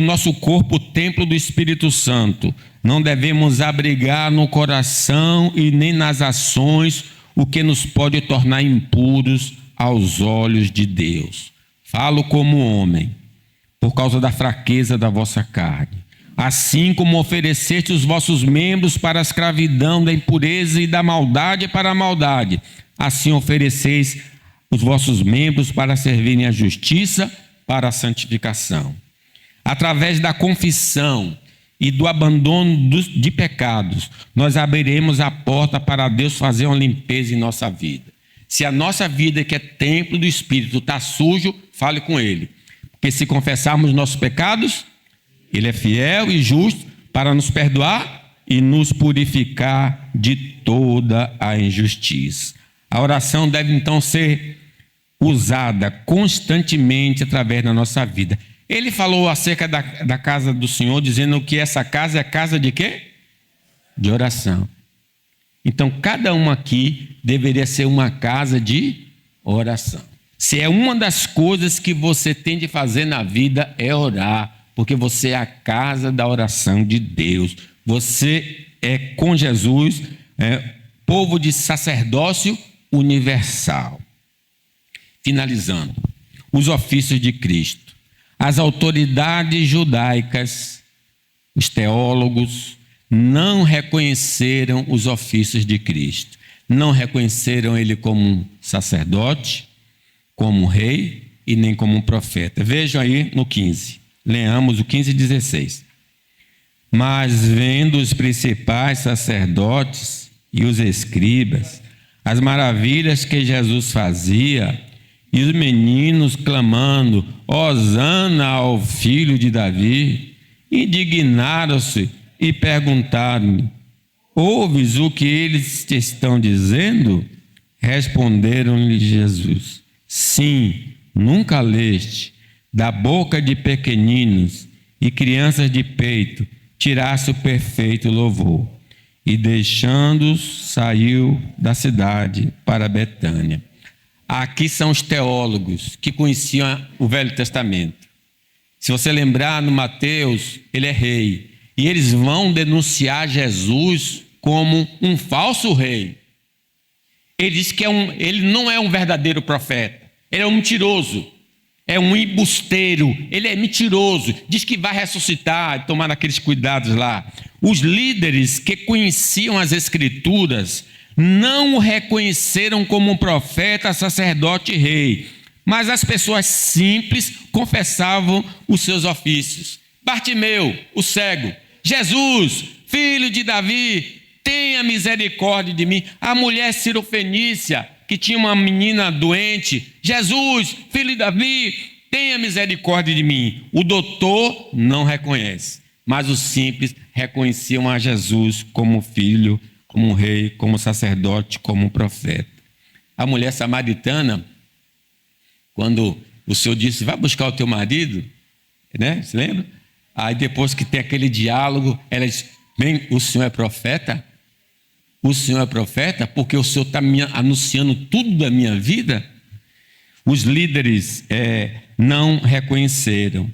nosso corpo, o templo do Espírito Santo. Não devemos abrigar no coração e nem nas ações o que nos pode tornar impuros aos olhos de Deus. Falo como homem, por causa da fraqueza da vossa carne. Assim como ofereceste os vossos membros para a escravidão da impureza e da maldade para a maldade, assim ofereceis os vossos membros para servirem à justiça, para a santificação. Através da confissão e do abandono de pecados, nós abriremos a porta para Deus fazer uma limpeza em nossa vida. Se a nossa vida, que é templo do Espírito, está sujo, fale com Ele. Porque se confessarmos nossos pecados, Ele é fiel e justo para nos perdoar e nos purificar de toda a injustiça. A oração deve então ser usada constantemente através da nossa vida. Ele falou acerca da casa do Senhor, dizendo que essa casa é casa de quê? De oração. Então, cada um aqui deveria ser uma casa de oração. Se é uma das coisas que você tem de fazer na vida, é orar, porque você é a casa da oração de Deus. Você é com Jesus, povo de sacerdócio universal. Finalizando, os ofícios de Cristo. As autoridades judaicas, os teólogos, não reconheceram os ofícios de Cristo. Não reconheceram ele como um sacerdote, como um rei e nem como um profeta. Vejam aí no 15. Leamos o 15 e 16. Mas vendo os principais sacerdotes e os escribas, as maravilhas que Jesus fazia, e os meninos clamando, Hosana ao filho de Davi, indignaram-se e perguntaram-lhe, ouves o que eles te estão dizendo? Responderam-lhe Jesus, sim, nunca leste, da boca de pequeninos e crianças de peito, tirasse o perfeito louvor. E deixando-os, saiu da cidade para Betânia. Aqui são os teólogos que conheciam o Velho Testamento. Se você lembrar, no Mateus, ele é rei. E eles vão denunciar Jesus como um falso rei. Ele diz que ele não é um verdadeiro profeta. Ele é um mentiroso. É um embusteiro. Ele é mentiroso. Diz que vai ressuscitar, tomar aqueles cuidados lá. Os líderes que conheciam as Escrituras não o reconheceram como um profeta, sacerdote e rei, mas as pessoas simples confessavam os seus ofícios. Bartimeu, o cego, Jesus, filho de Davi, tenha misericórdia de mim. A mulher cirofenícia, que tinha uma menina doente, Jesus, filho de Davi, tenha misericórdia de mim. O doutor não reconhece, mas os simples reconheciam a Jesus como filho, como um rei, como sacerdote, como um profeta. A mulher samaritana, quando o Senhor disse, vai buscar o teu marido, né? Você lembra? Aí depois que tem aquele diálogo, ela diz, bem, o Senhor é profeta? O Senhor é profeta porque o Senhor está me anunciando tudo da minha vida? Os líderes não reconheceram.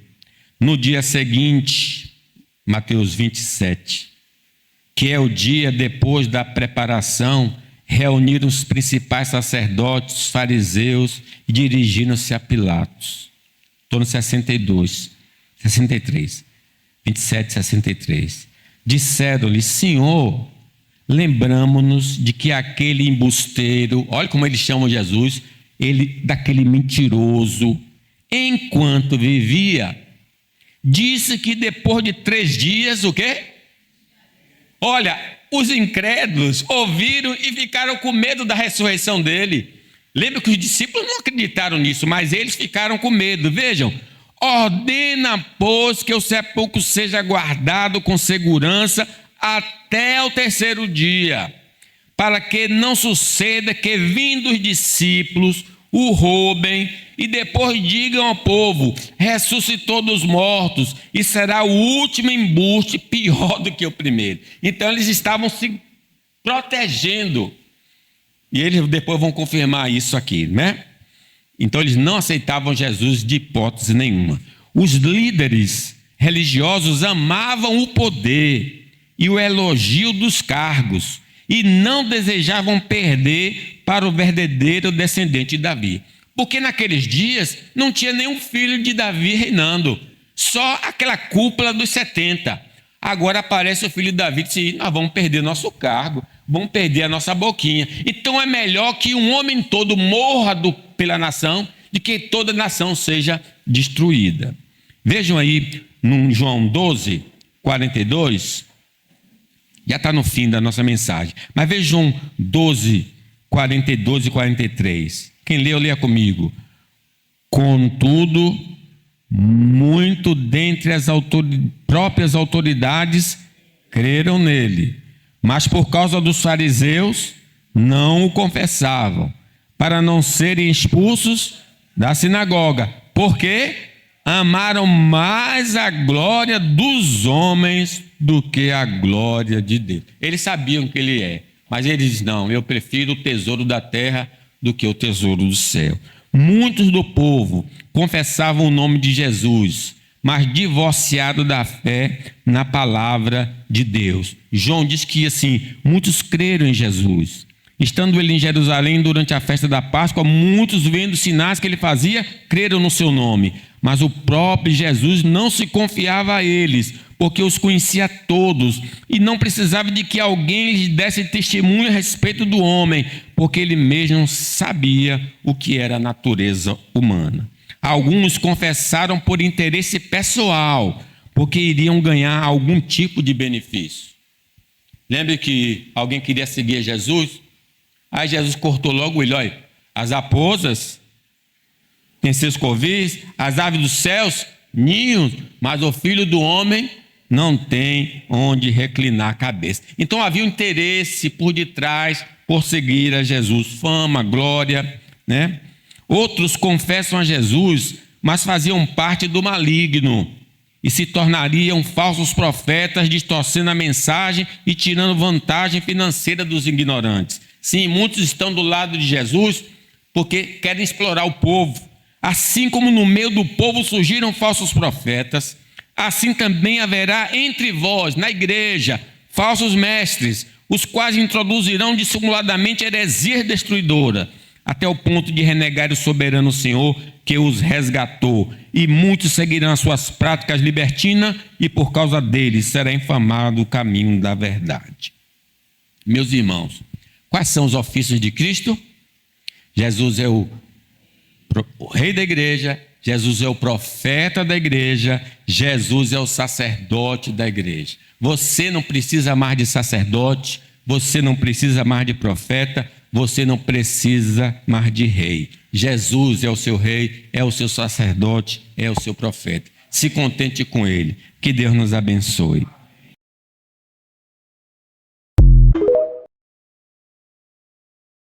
No dia seguinte, Mateus 27, que é o dia depois da preparação, reuniram os principais sacerdotes, os fariseus, e dirigiram-se a Pilatos. Estou no 63, 27, 63. Disseram-lhe, Senhor, lembramo-nos de que aquele embusteiro, olha como eles chamam Jesus, daquele mentiroso, enquanto vivia, disse que depois de 3 dias, o quê? Olha, os incrédulos ouviram e ficaram com medo da ressurreição dele. Lembra que os discípulos não acreditaram nisso, mas eles ficaram com medo. Vejam, ordena, pois, que o sepulcro seja guardado com segurança até o 3º dia, para que não suceda que, vindo os discípulos, o roubem e depois digam ao povo, ressuscitou dos mortos, e será o último embuste pior do que o primeiro. Então eles estavam se protegendo, e eles depois vão confirmar isso aqui, né? Então eles não aceitavam Jesus de hipótese nenhuma. Os líderes religiosos amavam o poder e o elogio dos cargos e não desejavam perder para o verdadeiro descendente de Davi. Porque naqueles dias não tinha nenhum filho de Davi reinando, só aquela cúpula dos 70. Agora aparece o filho de Davi e diz: nós vamos perder nosso cargo, vamos perder a nossa boquinha. Então é melhor que um homem todo morra pela nação, de que toda a nação seja destruída. Vejam aí, no João 12, 42, já está no fim da nossa mensagem, mas vejam 12, 42 e 43. Quem leu, leia comigo. Contudo, muito dentre as próprias autoridades creram nele, mas por causa dos fariseus não o confessavam, para não serem expulsos da sinagoga, porque amaram mais a glória dos homens do que a glória de Deus. Eles sabiam que ele é, mas eles dizem: não, eu prefiro o tesouro da terra do que o tesouro do céu. Muitos do povo confessavam o nome de Jesus, mas divorciado da fé na palavra de Deus. João diz que assim, muitos creram em Jesus. Estando ele em Jerusalém durante a festa da Páscoa, muitos, vendo os sinais que ele fazia, creram no seu nome. Mas o próprio Jesus não se confiava a eles, porque os conhecia todos, e não precisava de que alguém lhes desse testemunho a respeito do homem, porque ele mesmo sabia o que era a natureza humana. Alguns confessaram por interesse pessoal, porque iriam ganhar algum tipo de benefício. Lembre que alguém queria seguir Jesus? Aí Jesus cortou logo ele: olha, as raposas têm seus covis, as aves dos céus, ninhos, mas o Filho do Homem não tem onde reclinar a cabeça. Então havia um interesse por detrás, por seguir a Jesus, fama, glória, né? Outros confessam a Jesus, mas faziam parte do maligno e se tornariam falsos profetas, distorcendo a mensagem e tirando vantagem financeira dos ignorantes. Sim, muitos estão do lado de Jesus porque querem explorar o povo. Assim como no meio do povo surgiram falsos profetas, assim também haverá entre vós, na igreja, falsos mestres, os quais introduzirão dissimuladamente heresia destruidora, até o ponto de renegar o soberano Senhor que os resgatou. E muitos seguirão as suas práticas libertinas, e por causa deles será infamado o caminho da verdade. Meus irmãos, quais são os ofícios de Cristo? Jesus é o rei da igreja, Jesus é o profeta da igreja, Jesus é o sacerdote da igreja. Você não precisa mais de sacerdote, você não precisa mais de profeta, você não precisa mais de rei. Jesus é o seu rei, é o seu sacerdote, é o seu profeta. Se contente com ele. Que Deus nos abençoe.